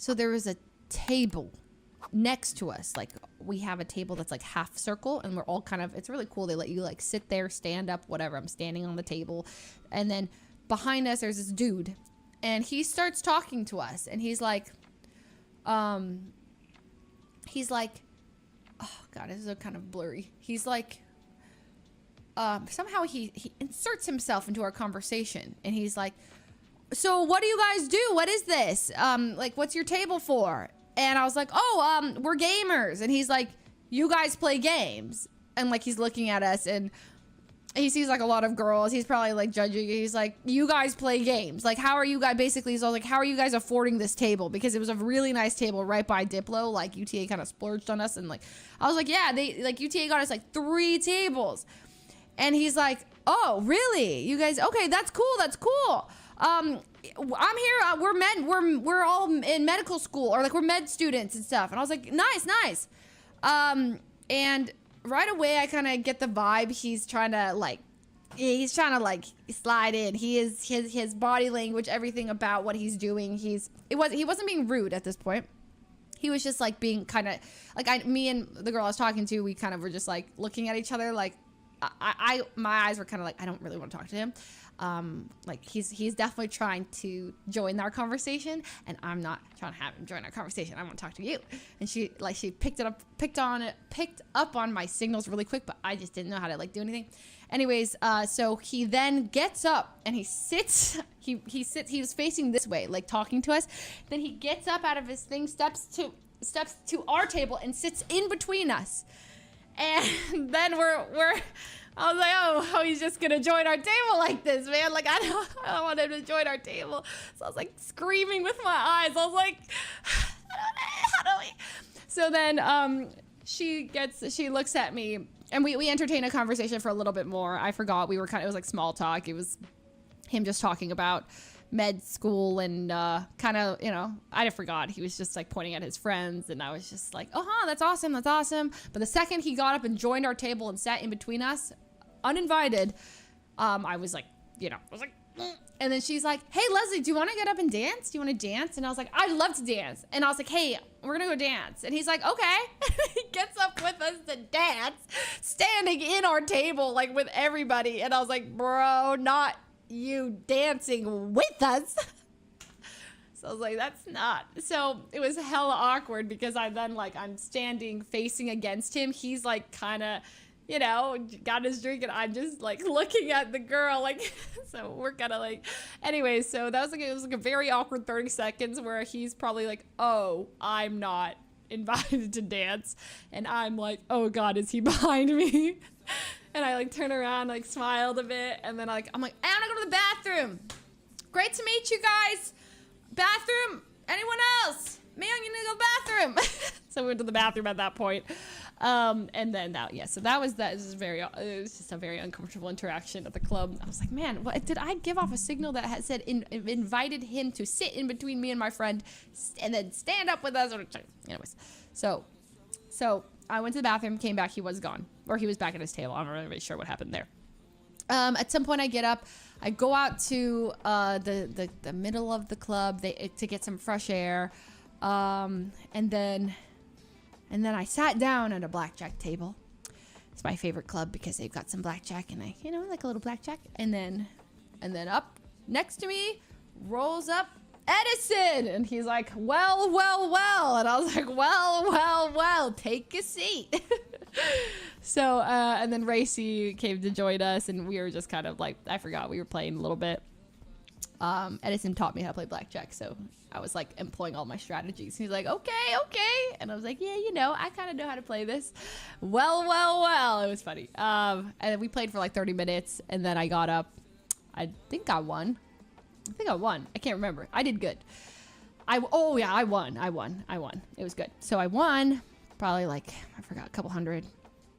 So there was a table next to us. Like, we have a table that's like half circle, and we're all kind of, it's really cool. They let you like sit there, stand up, whatever. I'm standing on the table. And then behind us, there's this dude, and he starts talking to us, and he's like, oh God, this is kind of blurry. He's like, somehow he inserts himself into our conversation, and he's like, so what do you guys do? What is this? Like, what's your table for? And I was like, oh, we're gamers. And he's like, you guys play games? And like, he's looking at us, and he sees like a lot of girls. He's probably like judging. He's like, you guys play games. Like, how are you guys, basically, he's all like, how are you guys affording this table? Because it was a really nice table right by Diplo. Like, UTA kind of splurged on us. And like, I was like, yeah, UTA got us like 3 tables. And he's like, oh, really? You guys, okay, that's cool. That's cool. I'm here. We're all in medical school, or like we're med students and stuff. And I was like, nice. And right away I kind of get the vibe he's trying to like slide in. He is his body language, everything about what he's doing. He wasn't being rude at this point. He was just like being kind of like, me and the girl I was talking to, we kind of were just like looking at each other. Like my eyes were kind of like, I don't really want to talk to him. Like he's definitely trying to join our conversation, and I'm not trying to have him join our conversation. I want to talk to you. And she picked up on my signals really quick, but I just didn't know how to like do anything. Anyways, so he then gets up and he sits. He was facing this way, like talking to us. Then he gets up out of his thing, steps to our table and sits in between us. And then I was like, oh, he's just gonna join our table like this, man. Like, I don't want him to join our table. So I was like screaming with my eyes. I was like, how do we? So then she looks at me, and we entertain a conversation for a little bit more. I forgot, it was like small talk. It was him just talking about med school and kind of, I forgot. He was just like pointing at his friends, and I was just like, that's awesome. But the second he got up and joined our table and sat in between us, uninvited, I was like, and then she's like, hey, Leslie, do you want to get up and dance? Do you want to dance? And I was like, I'd love to dance. And I was like, hey, we're gonna go dance. And he's like, okay. He gets up with us to dance, standing in our table, like with everybody. And I was like, bro, not you dancing with us. So I was like, that's not. So it was hella awkward, because I'm standing facing against him. He's like kind of, got his drink, and I'm just like looking at the girl, like, so we're kind of like, anyway, so that was like, it was like a very awkward 30 seconds where he's probably like, oh, I'm not invited to dance. And I'm like, oh God, is he behind me? And I like turn around, like smiled a bit, and then I'm like, I want to go to the bathroom. Great to meet you guys. Bathroom? Anyone else? Man, you need to go to the bathroom. So we went to the bathroom at that point. And then so that was it was just a very uncomfortable interaction at the club. I was like, man, what did I give off a signal that had said invited him to sit in between me and my friend and then stand up with us? Anyways, so I went to the bathroom, came back, he was gone, or he was back at his table. I'm not really sure what happened there. At some point I get up, I go out to the middle of the club to get some fresh air, and then I sat down at a blackjack table. It's my favorite club because they've got some blackjack, and I like a little blackjack. And then up next to me rolls up Edison, and he's like, well, and I was like, well, take a seat. So and then Racy came to join us, and we were just kind of like, I forgot, we were playing a little bit. Edison taught me how to play blackjack, so I was like employing all my strategies. He's like, okay, and I was like, yeah, I kind of know how to play this. Well, it was funny. And then we played for like 30 minutes, and then I got up. I think I won. I can't remember. I did good. I won. It was good. So I won probably like, I forgot, a couple hundred,